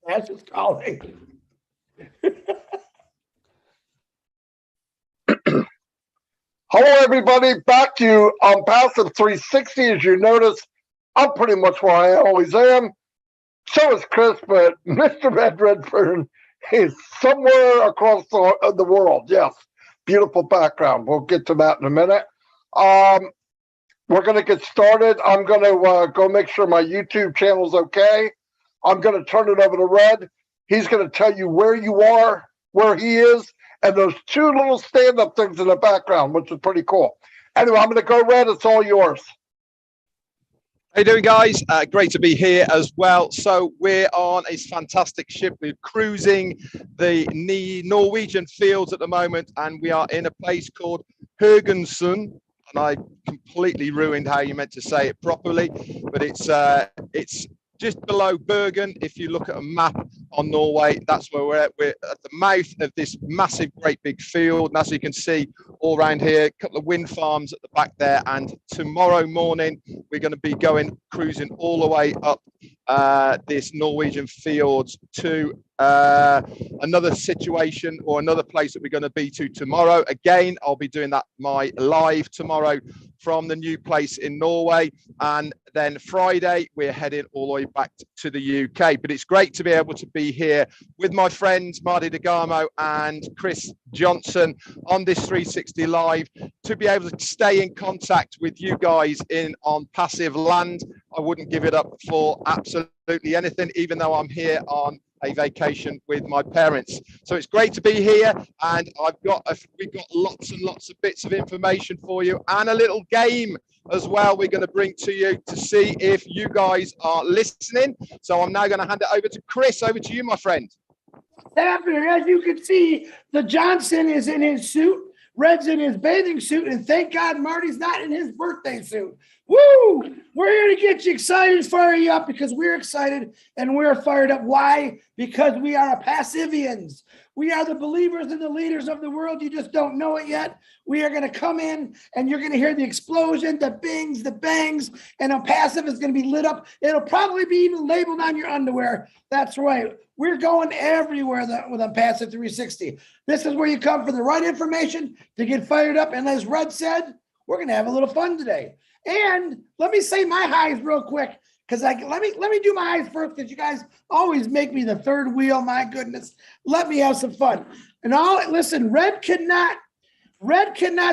That's just calling. Hello, everybody. Back to you on Passive 360. As you notice, I'm pretty much where I always am. So is Chris, but Mr. Ed Redfern is somewhere across the world. Yes, beautiful background. We'll get to that in a minute. We're going to get started. I'm going to go make sure my YouTube channel is okay. I'm going to turn it over to Red. He's going to tell you where you are, where he is, and those two little stand-up things in the background, which is pretty cool. Anyway, I'm going to go, Red. It's all yours. How you doing, guys? Great to be here as well. So we're on a fantastic ship. We're cruising the Norwegian fields at the moment, and we are in a place called Haugesund. And I completely ruined how you meant to say it properly, but it's just below Bergen. If you look at a map on Norway, that's where we're at. We're at the mouth of this massive, great big field. And as you can see all around here, a couple of wind farms at the back there. And tomorrow morning, we're going to be cruising all the way up this Norwegian fields to another situation or another place that we're going to be to tomorrow. Again, I'll be doing that live tomorrow from the new place in Norway, and then Friday we're heading all the way back to the UK. But it's great to be able to be here with my friends Marty DeGamo and Chris Johnson on this 360 Live, to be able to stay in contact with you guys on passive land. I wouldn't give it up for absolutely anything, even though I'm here on a vacation with my parents. So it's great to be here, and we've got lots and lots of bits of information for you, and a little game as well we're going to bring to you to see if you guys are listening. So I'm now going to hand it over to Chris. Over to you, my friend. Happening, as you can see, the Johnson is in his suit, Red's in his bathing suit, and thank God Marty's not in his birthday suit. Woo! We're here to get you excited, fire you up, because we're excited and we're fired up. Why? Because we are Passivians. We are the believers and the leaders of the world. You just don't know it yet. We are going to come in and you're going to hear the explosion, the bings, the bangs, and a passive is going to be lit up. It'll probably be even labeled on your underwear. That's right. We're going everywhere with a Passive 360. This is where you come for the right information to get fired up. And as Red said, we're going to have a little fun today. And let me say my highs real quick, because let me do my highs first, because you guys always make me the third wheel. My goodness, let me have some fun. And listen, Red cannot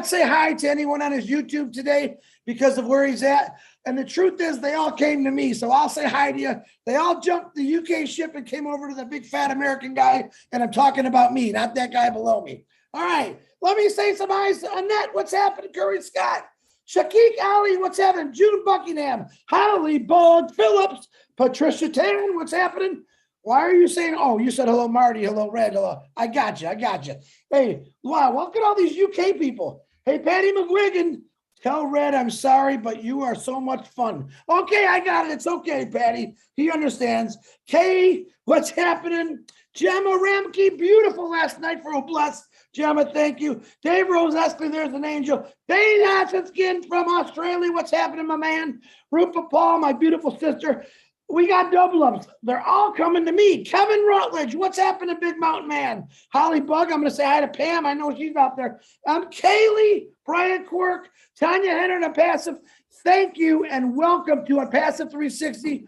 say hi to anyone on his YouTube today because of where he's at. And the truth is, they all came to me, so I'll say hi to you. They all jumped the UK ship and came over to the big fat American guy, and I'm talking about me, not that guy below me. All right, let me say some highs. Annette, what's happening? Curry Scott. Shaqiq Ali, what's happening? June Buckingham, Holly Bug Phillips, Patricia Tan, what's happening? Why are you saying, oh, you said hello, Marty, hello, Red, hello. I got you. Hey, wow, look at all these UK people. Hey, Patty McGuigan, tell Red I'm sorry, but you are so much fun. Okay, I got it. It's okay, Patty. He understands. Kay, what's happening? Gemma Ramke, beautiful last night for Obless. Gemma, thank you. Dave Rose Eskley, there's an angel. Dane Hassinskin from Australia. What's happening, my man? Rupa Paul, my beautiful sister. We got double ups. They're all coming to me. Kevin Rutledge, what's happening, Big Mountain Man? Holly Bug, I'm going to say hi to Pam. I know she's out there. Kaylee, Brian Quirk, Tanya Henner, and Passive. Thank you and welcome to a Passive 360.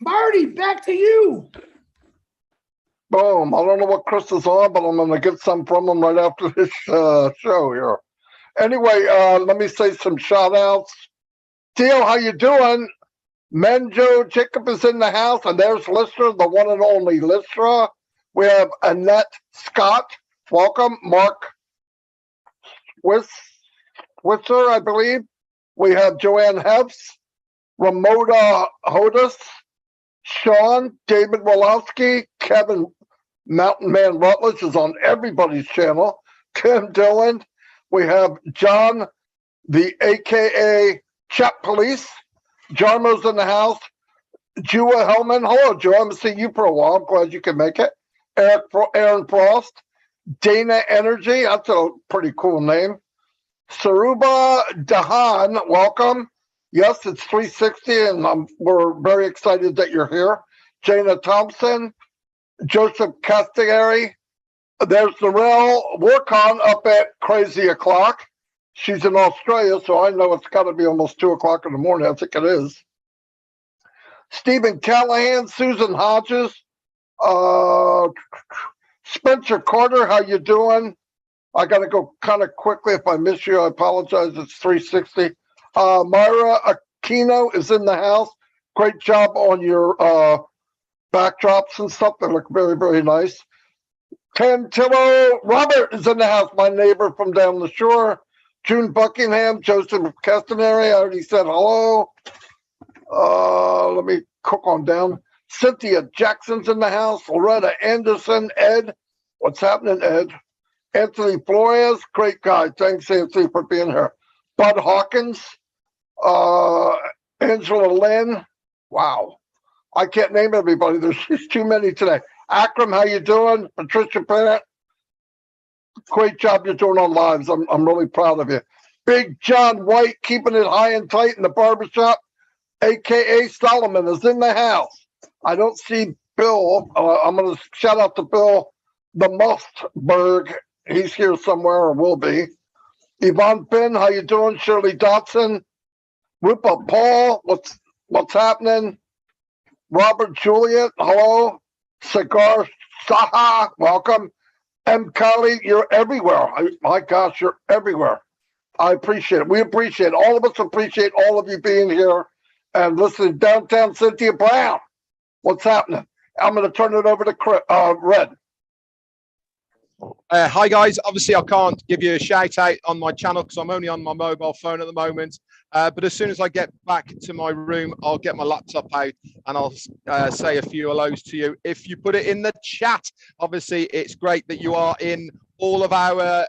Marty, back to you. Boom. I don't know what Chris is on, but I'm going to get some from him right after this show here. Anyway, let me say some shout outs. Theo, how you doing? Menjo Jacob is in the house, and there's Lystra, the one and only Lystra. We have Annette Scott. Welcome. Mark Switzer, I believe. We have Joanne Hefs, Ramona Hodis, Sean, David Wolowski, Kevin Mountain Man Rutledge is on everybody's channel. Tim Dillon. We have John, the AKA Chat Police. Jarmo's in the house. Jua Hellman. Hello, Joe. I haven't seen you for a while. I'm glad you can make it. Aaron Frost. Dana Energy. That's a pretty cool name. Saruba Dahan. Welcome. Yes, it's 360, and we're very excited that you're here. Jana Thompson, Joseph Castiglieri. There's Narelle Warcon up at crazy o'clock. She's in Australia, so I know it's got to be almost 2 o'clock in the morning. I think it is. Stephen Callahan, Susan Hodges, Spencer Carter, how you doing? I got to go kind of quickly. If I miss you, I apologize. It's 3:60. Myra Aquino is in the house. Great job on your backdrops and stuff. They look very, very nice. Tantillo Robert is in the house, my neighbor from down the shore. June Buckingham, Joseph Castaneri, I already said hello. Let me cook on down. Cynthia Jackson's in the house. Loretta Anderson, Ed. What's happening, Ed? Anthony Flores, great guy. Thanks, Anthony, for being here. Bud Hawkins, Angela Lynn. Wow. I can't name everybody. There's just too many today. Akram, how you doing? Patricia Bennett, great job you're doing on lives. I'm really proud of you. Big John White, keeping it high and tight in the barbershop, a.k.a. Solomon, is in the house. I don't see Bill. I'm going to shout out to Bill the Mustberg. He's here somewhere, or will be. Yvonne Finn, how you doing? Shirley Dotson. Rupa Paul, what's happening? Robert Juliet, hello. Cigar Saha, welcome. M. Kali, you're everywhere. My gosh, you're everywhere. I appreciate it. We appreciate it. All of us appreciate all of you being here. And listen, downtown Cynthia Brown, what's happening? I'm going to turn it over to Red. Hi guys, obviously I can't give you a shout out on my channel because I'm only on my mobile phone at the moment, but as soon as I get back to my room, I'll get my laptop out and I'll say a few hellos to you. If you put it in the chat, obviously it's great that you are in all of our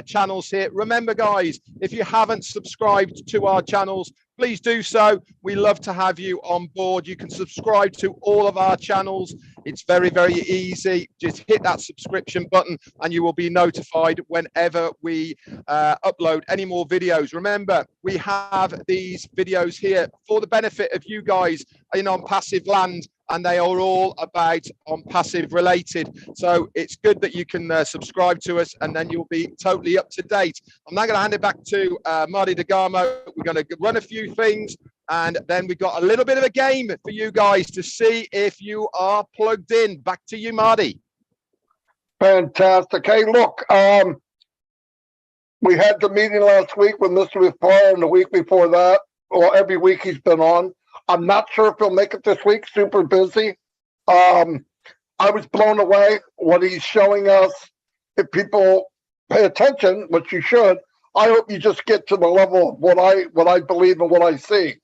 channels here. Remember guys, if you haven't subscribed to our channels, please do so. We love to have you on board. You can subscribe to all of our channels. It's very, very easy. Just hit that subscription button and you will be notified whenever we upload any more videos. Remember, we have these videos here for the benefit of you guys in On Passive Land, and they are all about On Passive related. So it's good that you can subscribe to us and then you'll be totally up to date. I'm now going to hand it back to Marty DeGamo. We're going to run a few things and then we've got a little bit of a game for you guys to see if you are plugged in. Back to you, Marty. Fantastic. Hey, look, we had the meeting last week with Mr. Rifar and the week before that. Well, every week he's been on. I'm not sure if he'll make it this week. Super busy. I was blown away what he's showing us. If people pay attention, which you should, I hope you just get to the level of what I believe and what I see.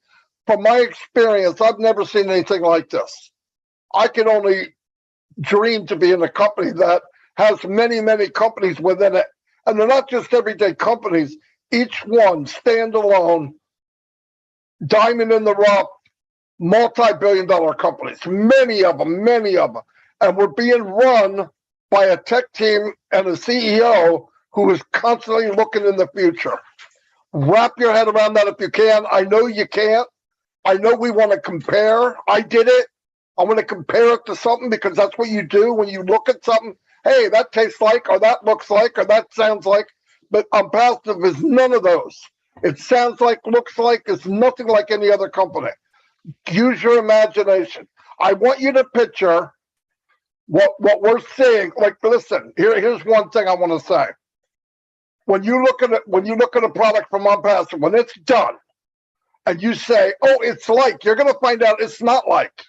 From my experience, I've never seen anything like this. I can only dream to be in a company that has many, many companies within it. And they're not just everyday companies, each one standalone, diamond in the rough, multi-billion-dollar companies, many of them. And we're being run by a tech team and a CEO who is constantly looking in the future. Wrap your head around that if you can. I know you can't. I know we want to compare. I did it. I want to compare it to something because that's what you do when you look at something. Hey, that tastes like, or that looks like, or that sounds like. But Passive is none of those. It sounds like, looks like, it's nothing like any other company. Use your imagination. I want you to picture what we're seeing. Like, listen, here's one thing I want to say. When you look at a product from Passive, when it's done, and you say, "Oh, it's like," you're going to find out it's not like.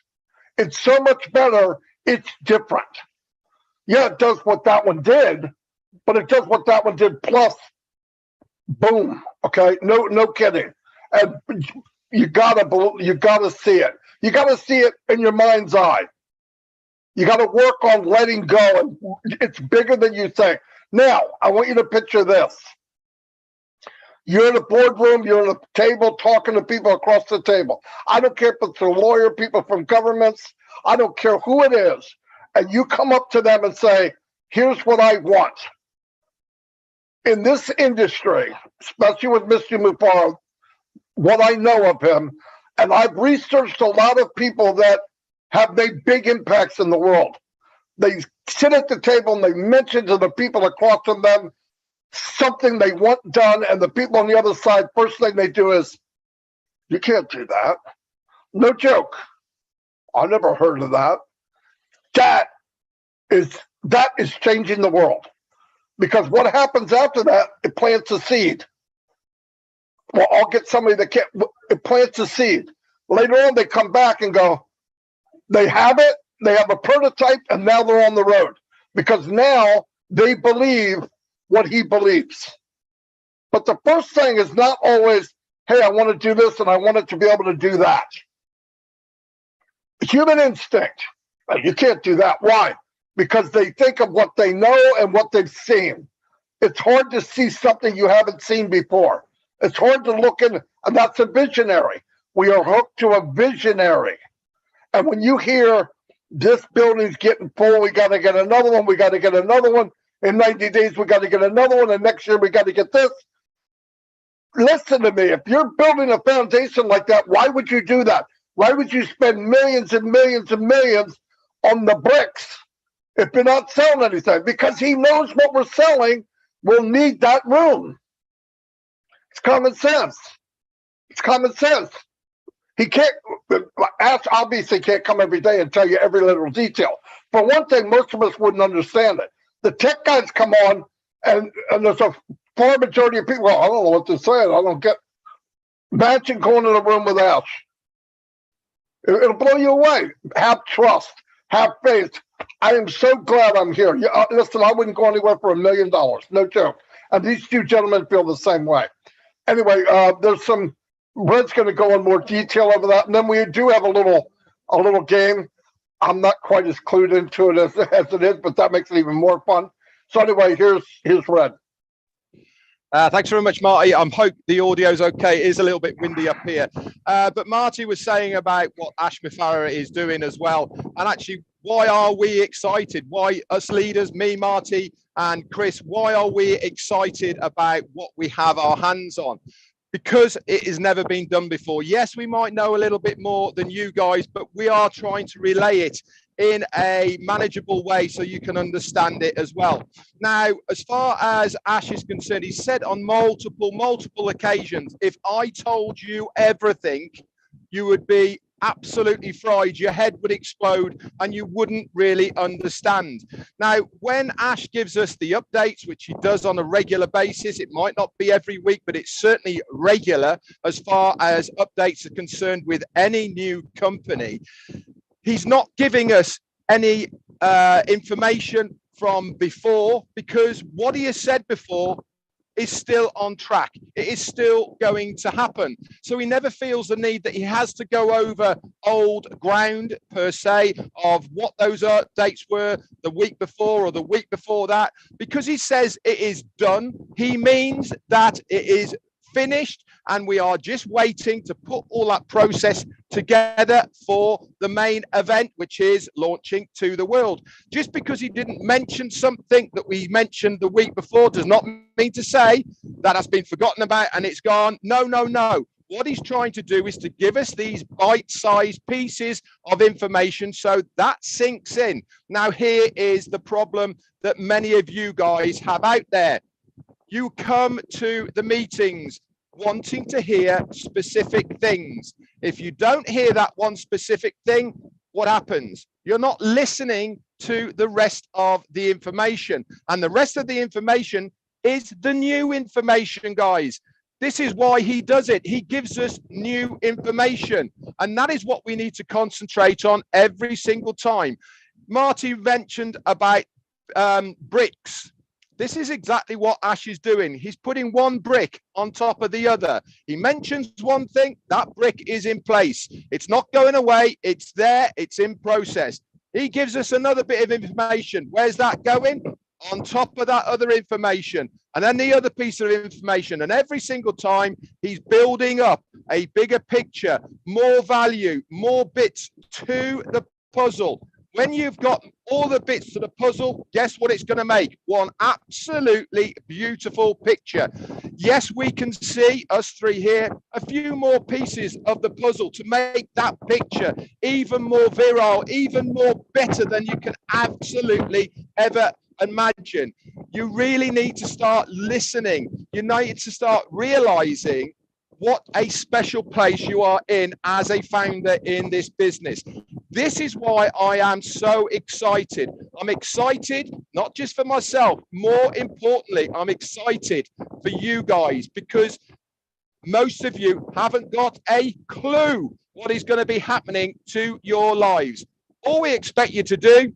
It's so much better. It's different. Yeah, it does what that one did, but it does what that one did plus. Boom. Okay. No kidding. And you gotta see it. You gotta see it in your mind's eye. You gotta work on letting go, and it's bigger than you think. Now, I want you to picture this. You're in a boardroom, you're at a table talking to people across the table. I don't care if it's a lawyer, people from governments, I don't care who it is. And you come up to them and say, here's what I want. In this industry, especially with Mr. Mufaro, what I know of him, and I've researched a lot of people that have made big impacts in the world. They sit at the table and they mention to the people across from them something they want done, and the people on the other side, first thing they do is, you can't do that. No joke. I never heard of that. That is changing the world. Because what happens after that, it plants a seed. Well, I'll get somebody that can't, it plants a seed. Later on, they come back and go, they have it, they have a prototype, and now they're on the road. Because now they believe what he believes. But the first thing is not always, hey, I want to do this and I want it to be able to do that. Human instinct. You can't do that. Why? Because they think of what they know and what they've seen. It's hard to see something you haven't seen before. It's hard to look in, and that's a visionary. We are hooked to a visionary. And when you hear this building's getting full, we got to get another one, we got to get another one. In 90 days, we got to get another one, and next year we got to get this. Listen to me. If you're building a foundation like that, why would you do that? Why would you spend millions and millions and millions on the bricks if you're not selling anything? Because he knows what we're selling will need that room. It's common sense. It's common sense. He can't, Ash obviously can't come every day and tell you every little detail. For one thing, most of us wouldn't understand it. The tech guys come on, and there's a far majority of people, well, I don't know what they're saying. I don't get. Imagine going in a room with Ash. It'll blow you away. Have trust. Have faith. I am so glad I'm here. Listen, I wouldn't go anywhere for $1 million. No joke. And these two gentlemen feel the same way. Anyway, there's some. Red's going to go in more detail over that, and then we do have a little game. I'm not quite as clued into it as it is, but that makes it even more fun. So anyway, here's Red. Thanks very much, Marty. I hope the audio's okay. It is a little bit windy up here. But Marty was saying about what Ash Mifara is doing as well. And actually, why are we excited? Why us leaders, me, Marty, and Chris, why are we excited about what we have our hands on? Because it has never been done before. Yes, we might know a little bit more than you guys, but we are trying to relay it in a manageable way so you can understand it as well. Now, as far as Ash is concerned, he said on multiple occasions, if I told you everything, you would be absolutely fried, your head would explode, and you wouldn't really understand. Now, when Ash gives us the updates, which he does on a regular basis, it might not be every week, but it's certainly regular as far as updates are concerned with any new company. He's not giving us any information from before, because what he has said before is still on track. It is still going to happen. So he never feels the need that he has to go over old ground per se of what those updates were the week before or the week before that. Because he says it is done, he means that it is finished, and we are just waiting to put all that process together for the main event, which is launching to the world. Just because he didn't mention something that we mentioned the week before does not mean to say that has been forgotten about and it's gone. No. What he's trying to do is to give us these bite-sized pieces of information so that sinks in. Now, here is the problem that many of you guys have out there. You come to the meetings wanting to hear specific things. If you don't hear that one specific thing, what happens? You're not listening to the rest of the information. And the rest of the information is the new information, guys. This is why he does it. He gives us new information. And that is what we need to concentrate on every single time. Marty mentioned about bricks. This is exactly what Ash is doing. He's putting one brick on top of the other. He mentions one thing, that brick is in place. It's not going away. It's there. It's in process. He gives us another bit of information. Where's that going? On top of that other information. And then the other piece of information. And every single time he's building up a bigger picture, more value, more bits to the puzzle. When you've got all the bits to the puzzle, guess what it's going to make? One absolutely beautiful picture. Yes, we can see, us three here, a few more pieces of the puzzle to make that picture even more virile, even more better than you can absolutely ever imagine. You really need to start listening. You need to start realizing what a special place you are in as a founder in this business. This is why I am so excited. I'm excited, not just for myself, more importantly, I'm excited for you guys, because most of you haven't got a clue what is going to be happening to your lives. All we expect you to do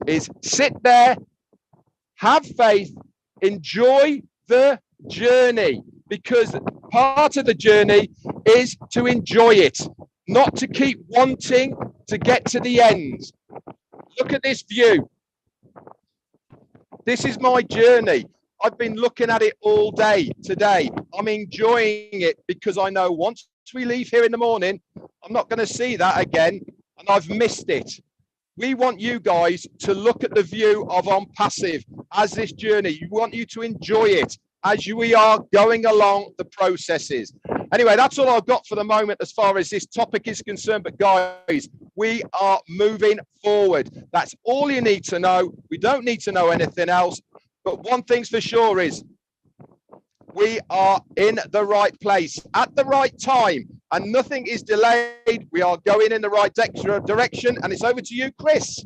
is sit there, have faith, enjoy the journey, because part of the journey is to enjoy it, not to keep wanting to get to the end. Look at this view. This is my journey. I've been looking at it all day today. I'm enjoying it because I know once we leave here in the morning, I'm not going to see that again, and I've missed it. We want you guys to look at the view of On Passive as this journey. We want you to enjoy it as we are going along the processes. Anyway, that's all I've got for the moment as far as this topic is concerned. But guys, we are moving forward. That's all you need to know. We don't need to know anything else. But one thing's for sure is we are in the right place at the right time, and nothing is delayed. We are going in the right direction, and it's over to you, Chris.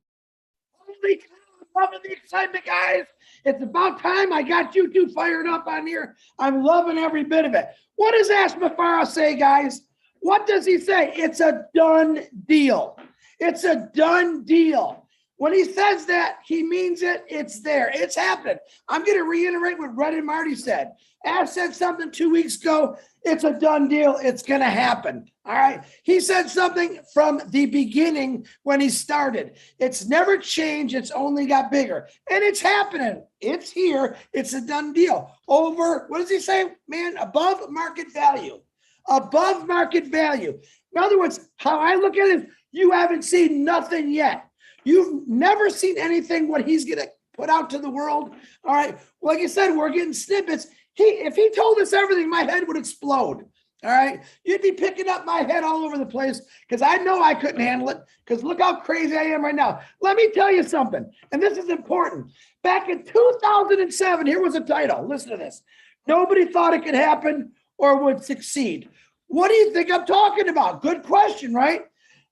Holy cow, I'm loving the excitement, guys. It's about time. I got you two fired up on here. I'm loving every bit of it. What does Ash Mafara say, guys? What does he say? It's a done deal. It's a done deal. When he says that, he means it. It's there. It's happening. I'm going to reiterate what Red and Marty said. Ash said something 2 weeks ago. It's a done deal. It's going to happen. All right. He said something from the beginning when he started. It's never changed. It's only got bigger. And it's happening. It's here. It's a done deal. Over, what does he say, man? Above market value. Above market value. In other words, how I look at it is you haven't seen nothing yet. You've never seen anything what he's going to put out to the world. All right. Like I said, we're getting snippets. If he told us everything, my head would explode. All right. You'd be picking up my head all over the place because I know I couldn't handle it, because look how crazy I am right now. Let me tell you something. And this is important. Back in 2007, here was a title. Listen to this. Nobody thought it could happen or would succeed. What do you think I'm talking about? Good question, right?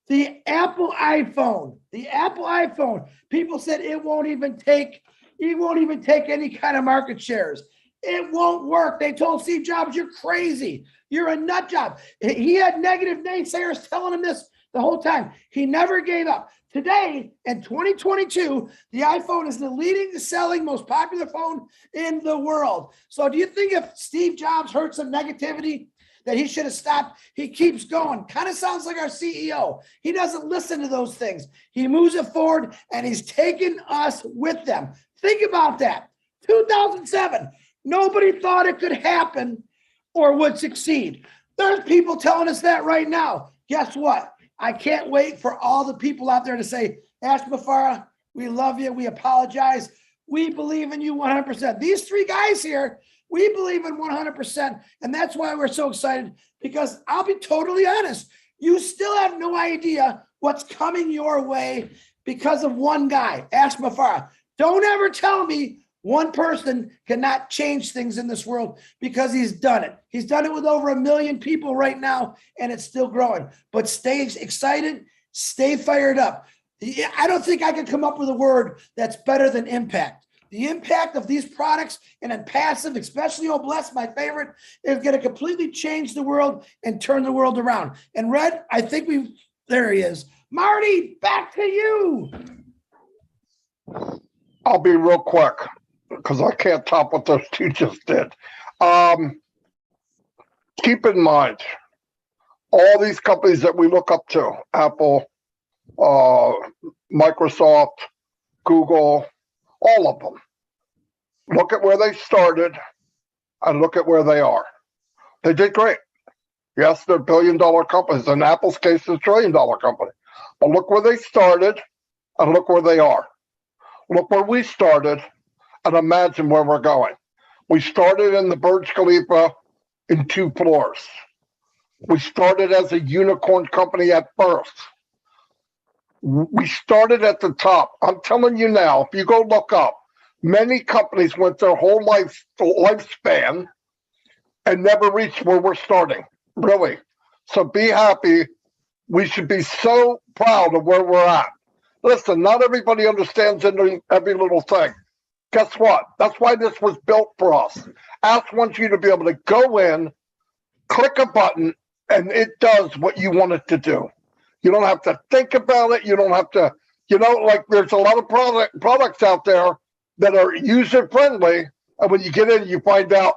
The Apple iPhone. The Apple iPhone. People said it won't even take any kind of market shares. It won't work. They told Steve Jobs, you're crazy. You're a nut job. He had negative naysayers telling him this the whole time. He never gave up. Today, in 2022, the iPhone is the leading selling, most popular phone in the world. So do you think if Steve Jobs heard some negativity that he should have stopped? He keeps going. Kind of sounds like our CEO. He doesn't listen to those things. He moves it forward, and he's taking us with them. Think about that. 2007. Nobody thought it could happen or would succeed. There's people telling us that right now. Guess what? I can't wait for all the people out there to say, Ash Mafara, we love you. We apologize. We believe in you 100%. These three guys here, we believe in 100%. And that's why we're so excited, because I'll be totally honest. You still have no idea what's coming your way because of one guy, Ash Mafara. Don't ever tell me one person cannot change things in this world, because he's done it. He's done it with over 1 million people right now, and it's still growing. But stay excited, stay fired up. I don't think I could come up with a word that's better than impact. The impact of these products, and in passive, especially Obless, my favorite, is going to completely change the world and turn the world around. And Red, I think there he is. Marty, back to you. I'll be real quick, because I can't top what those two just did. Keep in mind, all these companies that we look up to, Apple, Microsoft, Google, all of them, look at where they started and look at where they are. They did great. Yes, they're billion-dollar companies. In Apple's case, it's a trillion-dollar company. But look where they started and look where they are. Look where we started, and imagine where we're going. We started in the Burj Khalifa in 2 floors. We started as a unicorn company at birth. We started at the top. I'm telling you now, if you go look up, many companies went their whole lifespan and never reached where we're starting, really. So be happy. We should be so proud of where we're at. Listen, not everybody understands every little thing. Guess what? That's why this was built for us. Ask wants you to be able to go in, click a button, and it does what you want it to do. You don't have to think about it. You don't have to, like there's a lot of products out there that are user-friendly, and when you get in, you find out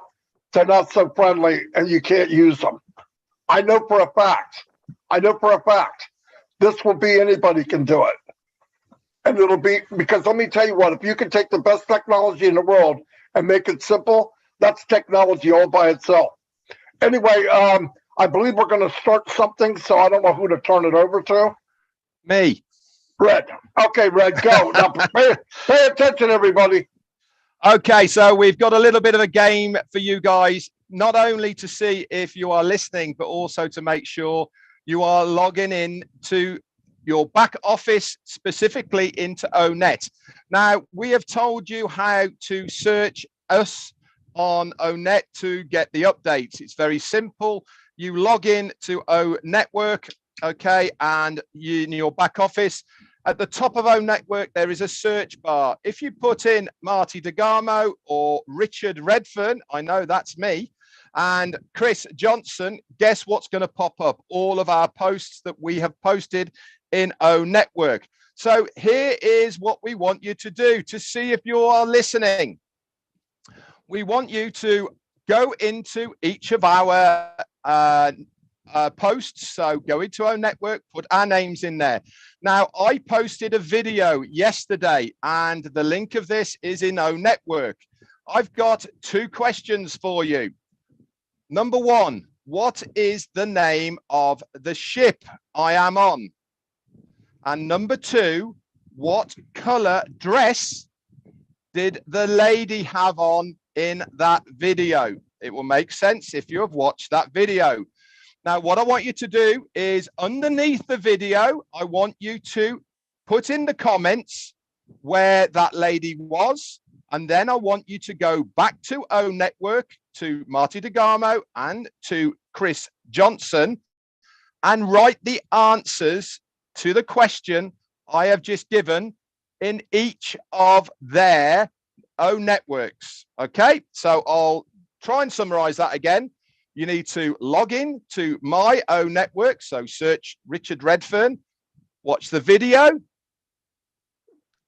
they're not so friendly and you can't use them. I know for a fact. This will be anybody can do it. And it'll be, because let me tell you what, if you can take the best technology in the world and make it simple, that's technology all by itself. Anyway, I believe we're going to start something, so I don't know who to turn it over to. Me. Red. Okay, Red, go. Now pay attention, everybody. Okay, so we've got a little bit of a game for you guys, not only to see if you are listening, but also to make sure you are logging in to your back office, specifically into ONET. Now, we have told you how to search us on ONET to get the updates. It's very simple. You log in to O Network, okay, and in your back office, at the top of O Network, there is a search bar. If you put in Marty DeGarmo or Richard Redfern, I know that's me, and Chris Johnson, guess what's going to pop up? All of our posts that we have posted in O Network. So here is what we want you to do to see if you are listening. We want you to go into each of our posts. So go into O Network, put our names in there. Now, I posted a video yesterday, and the link of this is in O Network. I've got 2 questions for you. Number 1, what is the name of the ship I am on? And number 2, what color dress did the lady have on in that video? It will make sense if you have watched that video. Now, what I want you to do is underneath the video, I want you to put in the comments where that lady was. And then I want you to go back to O Network, to Marty DeGarmo and to Chris Johnson, and write the answers to the question I have just given in each of their O Networks. Okay, so I'll try and summarize that again. You need to log in to my O Network. So search Richard Redfern, watch the video.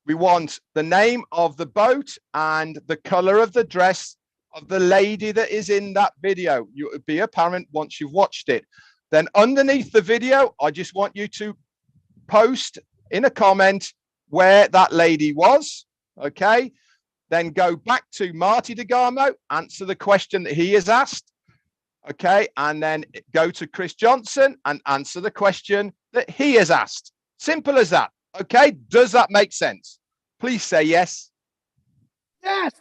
We want the name of the boat and the color of the dress of the lady that is in that video. It will be apparent once you've watched it. Then underneath the video, I just want you to post in a comment where that lady was. Okay. Then go back to Marty DeGarmo, answer the question that he has asked. Okay. And then go to Chris Johnson and answer the question that he has asked. Simple as that. Okay. Does that make sense? Please say yes. Yes.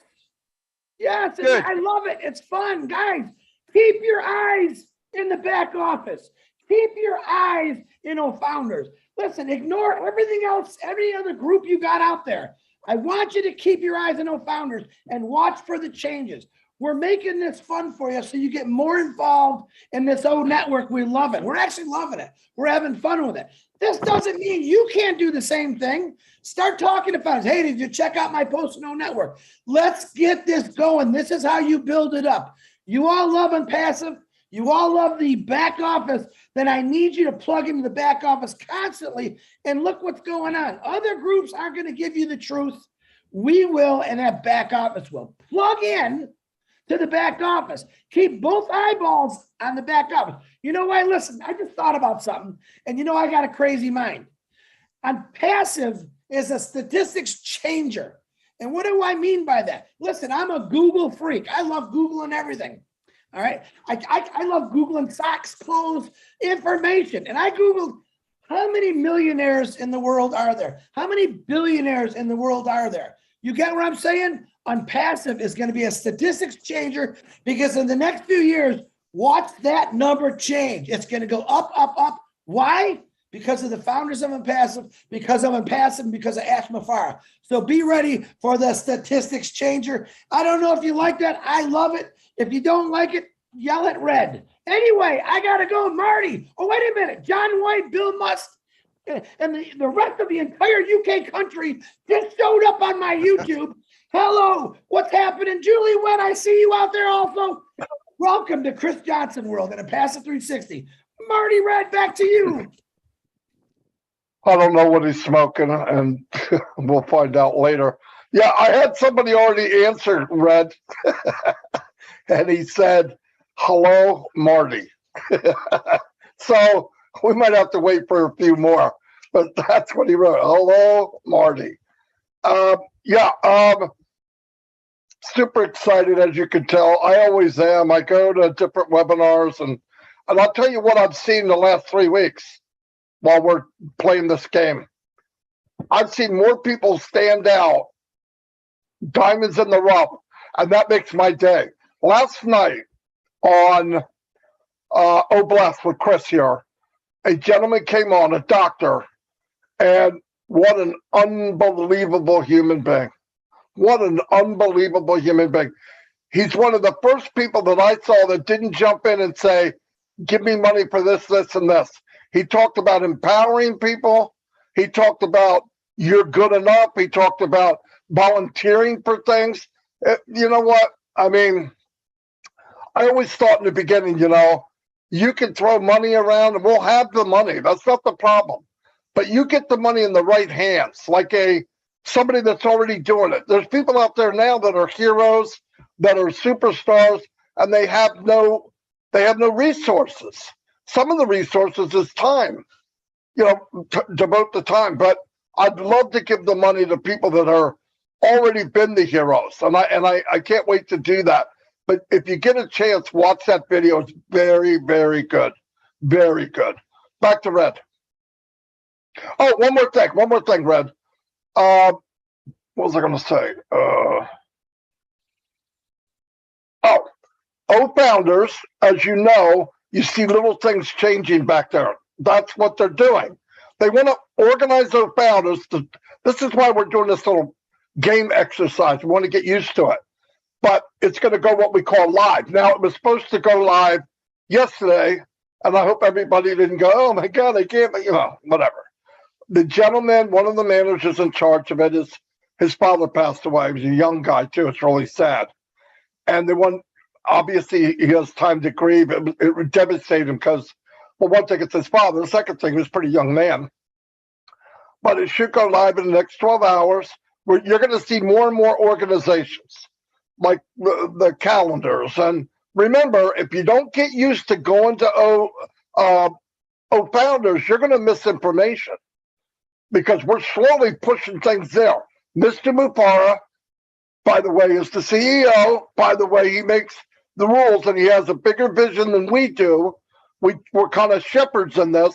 Yes. Good. I love it. It's fun. Guys, keep your eyes in the back office. Keep your eyes in Founders. Listen, ignore everything else, every other group you got out there. I want you to keep your eyes in Founders and watch for the changes. We're making this fun for you so you get more involved in this O Network. We love it. We're actually loving it. We're having fun with it. This doesn't mean you can't do the same thing. Start talking to founders. Hey, did you check out my post on O Network? Let's get this going. This is how you build it up. You all love Passive. You all love the back office. Then I need you to plug into the back office constantly and look what's going on. Other groups aren't going to give you the truth. We will, and that back office will. Plug in to the back office. Keep both eyeballs on the back office. You know why? Listen, I just thought about something, and I got a crazy mind. On Passive is a statistics changer. And what do I mean by that? Listen, I'm a Google freak. I love Googling everything. All right. I love Googling socks, clothes, information. And I Googled How many millionaires in the world are there? How many billionaires in the world are there? You get what I'm saying? Unpassive is going to be a statistics changer because in the next few years, watch that number change. It's going to go up, up, up. Why? Because of the founders of Unpassive, because of Unpassive, because of Ash Mafara. So be ready for the statistics changer. I don't know if you like that. I love it. If you don't like it, yell at Red. Anyway, I got to go. Marty. Oh, wait a minute. John White, Bill Must, and the rest of the entire UK country just showed up on my YouTube. Hello. What's happening? Julie, when I see you out there also. Welcome to Chris Johnson World and Unpassive 360. Marty Red, back to you. I don't know what he's smoking, and we'll find out later. Yeah, I had somebody already answer, Red, and he said, hello, Marty. So we might have to wait for a few more, but that's what he wrote. Hello, Marty. Super excited, as you can tell. I always am. I go to different webinars, and I'll tell you what I've seen the last 3 weeks while we're playing this game. I've seen more people stand out, diamonds in the rough, and that makes my day. Last night on Obless with Chris here, a gentleman came on, a doctor, and what an unbelievable human being. What an unbelievable human being. He's one of the first people that I saw that didn't jump in and say, give me money for this, this, and this. He talked about empowering people. He talked about you're good enough. He talked about volunteering for things. You know what? I mean, I always thought in the beginning, you can throw money around and we'll have the money. That's not the problem. But you get the money in the right hands, like somebody that's already doing it. There's people out there now that are heroes, that are superstars, and they have no resources. Some of the resources is time, devote the time. But I'd love to give the money to people that are already been the heroes, and I can't wait to do that. But if you get a chance, watch that video. It's very, very good, very good. Back to Red. Oh, one more thing, Red. What was I going to say? Founders, as you know, you see little things changing back there. That's what they're doing. They want to organize their founders. This is why we're doing this little game exercise. We want to get used to it. But it's going to go what we call live. Now, it was supposed to go live yesterday, and I hope everybody didn't go, oh, my God, I can't, whatever. The gentleman, one of the managers in charge of it, his father passed away. He was a young guy, too. It's really sad. And obviously, he has time to grieve. It devastated him because, well, one thing, it's his father. The second thing, he was a pretty young man. But it should go live in the next 12 hours. You're going to see more and more organizations, like the calendars. And remember, if you don't get used to going to founders, you're going to miss information because we're slowly pushing things there. Mr. Mufara, by the way, is the CEO. By the way, he makes the rules, and he has a bigger vision than we do. We're kind of shepherds in this.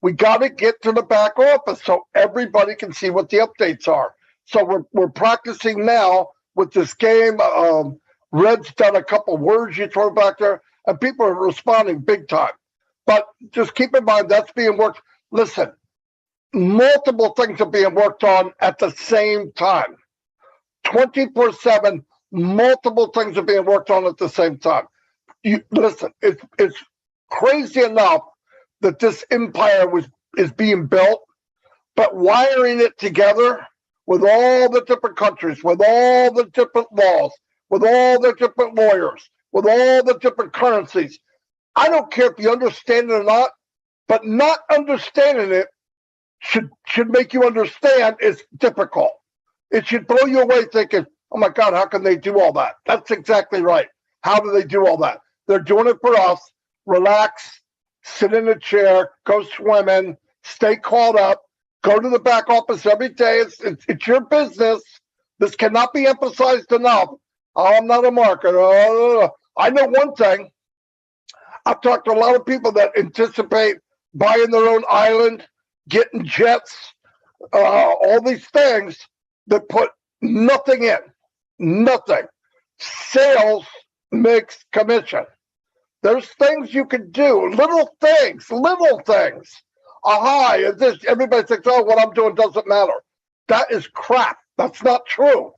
We got to get to the back office so everybody can see what the updates are. So we're practicing now with this game. Red's done a couple words you throw back there, and people are responding big time. But just keep in mind, that's being worked. Listen, multiple things are being worked on at the same time. 24/7, multiple things are being worked on at the same time. Listen, it's crazy enough that this empire is being built, but wiring it together with all the different countries, with all the different laws, with all the different lawyers, with all the different currencies. I don't care if you understand it or not, but not understanding it should make you understand it's difficult. It should blow you away thinking, oh my God, how can they do all that? That's exactly right. How do they do all that? They're doing it for us. Relax, sit in a chair, go swimming, stay caught up, go to the back office every day. It's your business. This cannot be emphasized enough. Oh, I'm not a marketer. I know one thing. I've talked to a lot of people that anticipate buying their own island, getting jets, all these things that put nothing in, nothing. Sales makes commission. There's things you can do, little things. Aha, everybody thinks, oh, what I'm doing doesn't matter. That is crap. That's not true.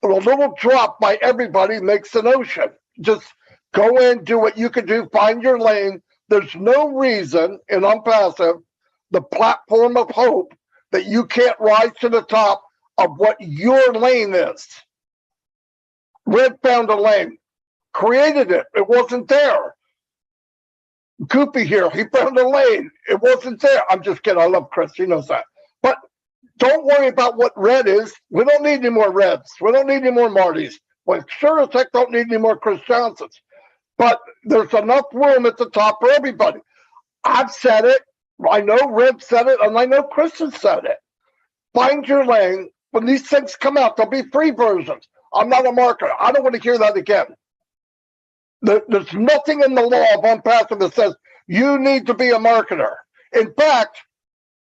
But a little drop by everybody makes an ocean. Just go in, do what you can do, find your lane. There's no reason in Unpassive, the platform of hope, that you can't rise to the top of what your lane is. Red found a lane, created it. It wasn't there. Goopy here, he found a lane. It wasn't there. I'm just kidding. I love Chris. He knows that. But don't worry about what red is. We don't need any more Reds. We don't need any more Martys. We sure as heck don't need any more Chris Johnsons. But there's enough room at the top for everybody. I've said it. I know Red said it, and I know Chris has said it. Find your lane. When these things come out, there'll be free versions. I'm not a marketer. I don't want to hear that again. There's nothing in the law of Unpassive that says you need to be a marketer. In fact,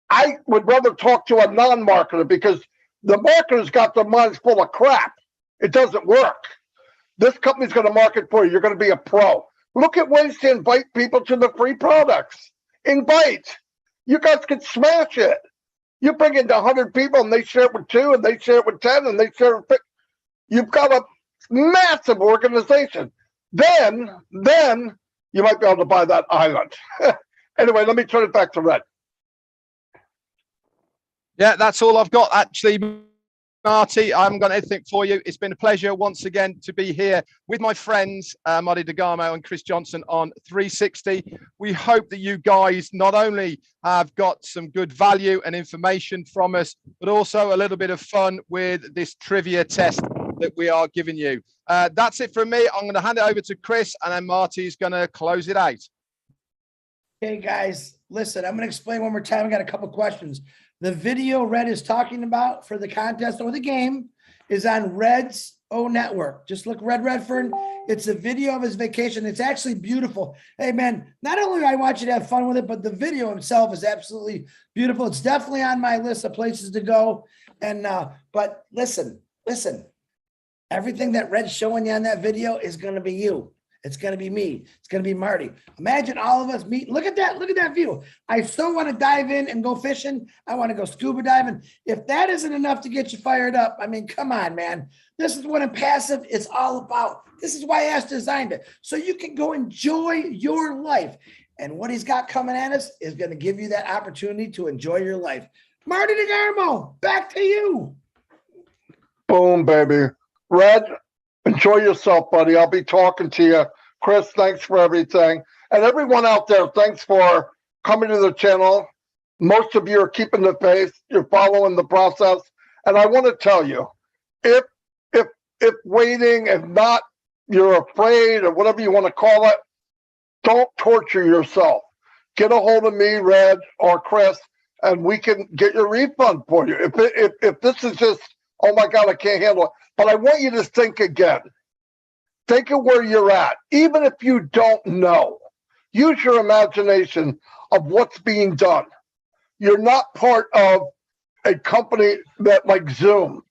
I would rather talk to a non-marketer because the marketer's got their minds full of crap. It doesn't work. This company's going to market for you. You're going to be a pro. Look at ways to invite people to the free products. Invite. You guys can smash it. You bring in 100 people and they share it with 2 and they share it with 10 and they share it with 50. You've got a massive organization. Then you might be able to buy that island. Anyway, let me turn it back to Red. Yeah, that's all I've got, actually, Marty. I haven't got anything for you. It's been a pleasure once again to be here with my friends, Marty DeGarmo and Chris Johnson on 360. We hope that you guys not only have got some good value and information from us, but also a little bit of fun with this trivia test that we are giving you. That's it from me. I'm going to hand it over to Chris, and then Marty's going to close it out. Okay, guys, listen, I'm going to explain one more time. I got a couple questions. The video Red is talking about for the contest or the game is on Red's O Network. Just look Red Redfern. It's a video of his vacation. It's actually beautiful. Hey, man, not only do I want you to have fun with it, but the video itself is absolutely beautiful. It's definitely on my list of places to go. And but listen, everything that Red's showing you on that video is going to be you. It's going to be me. It's going to be Marty. Imagine all of us meet. Look at that. Look at that view. I still want to dive in and go fishing. I want to go scuba diving. If that isn't enough to get you fired up, I mean, come on, man. This is what Unpassive is all about. This is why Ash designed it. So you can go enjoy your life. And what he's got coming at us is going to give you that opportunity to enjoy your life. Marty DeGarmo, back to you. Boom, baby. Red, enjoy yourself, buddy. I'll be talking to you. Chris, thanks for everything. And everyone out there, thanks for coming to the channel. Most of you are keeping the faith. You're following the process. And I want to tell you, if waiting and not, you're afraid or whatever you want to call it, don't torture yourself. Get a hold of me, Red, or Chris, and we can get your refund for you. If this is just, oh my God, I can't handle it. But I want you to think again. Think of where you're at. Even if you don't know, use your imagination of what's being done. You're not part of a company that like Zoom.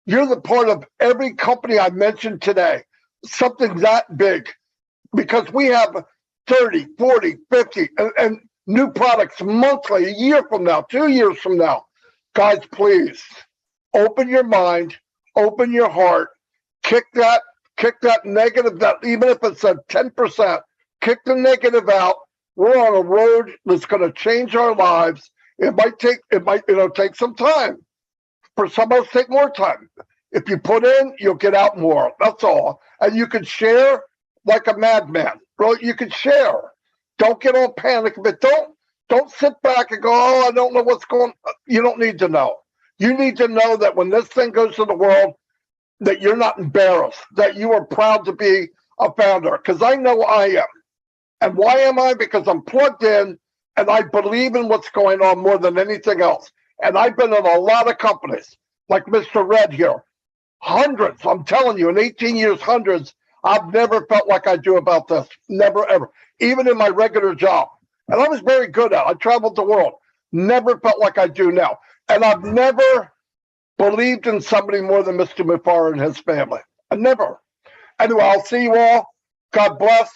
You're the part of every company I mentioned today, something that big, because we have 30, 40, 50, and new products monthly, a year from now, 2 years from now. Guys, please open your mind, open your heart, kick that negative, that even if it's a 10%, kick the negative out. We're on a road that's going to change our lives. It might take some time. For some of us, take more time. If you put in, you'll get out more. That's all. And you can share like a madman. Right? You can share. Don't get all panic, but don't sit back and go, oh, I don't know what's going on. You don't need to know. You need to know that when this thing goes to the world, that you're not embarrassed, that you are proud to be a founder. Because I know I am. And why am I? Because I'm plugged in and I believe in what's going on more than anything else. And I've been in a lot of companies, like Mr. Red here. Hundreds, I'm telling you, in 18 years, hundreds. I've never felt like I do about this. Never, ever. Even in my regular job. And I was very good at it. I traveled the world. Never felt like I do now. And I've never believed in somebody more than Mr. Mufar and his family. I never. Anyway, I'll see you all. God bless.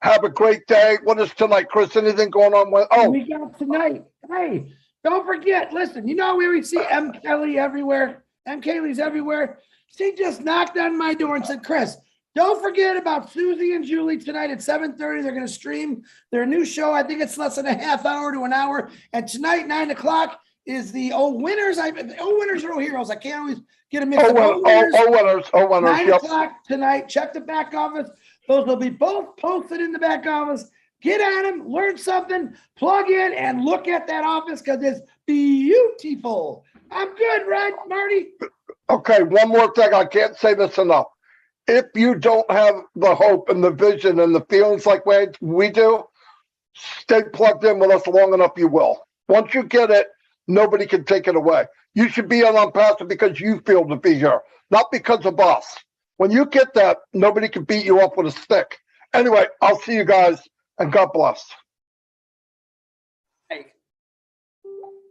Have a great day. What is tonight, Chris? Anything going on with? Oh, we got tonight. Hey, don't forget. Listen, you know we always see M. Kelly everywhere. M. Kelly's everywhere. She just knocked on my door and said, "Chris, don't forget about Susie and Julie tonight at 7:30. They're going to stream their new show. I think it's less than a half hour to an hour. And tonight, 9 o'clock, is the old winners. Old winners are old heroes. I can't always get a mix of old winners. Oh, winners. 9 o'clock tonight. Check the back office. Those will be both posted in the back office. Get on them, learn something, plug in, and look at that office because it's beautiful. I'm good, right, Marty? Okay, one more thing. I can't say this enough. If you don't have the hope and the vision and the feelings like we do, stay plugged in with us long enough, you will. Once you get it, nobody can take it away. You should be on Pastor because you feel to be here, not because of us. When you get that, nobody can beat you up with a stick. Anyway, I'll see you guys, and God bless.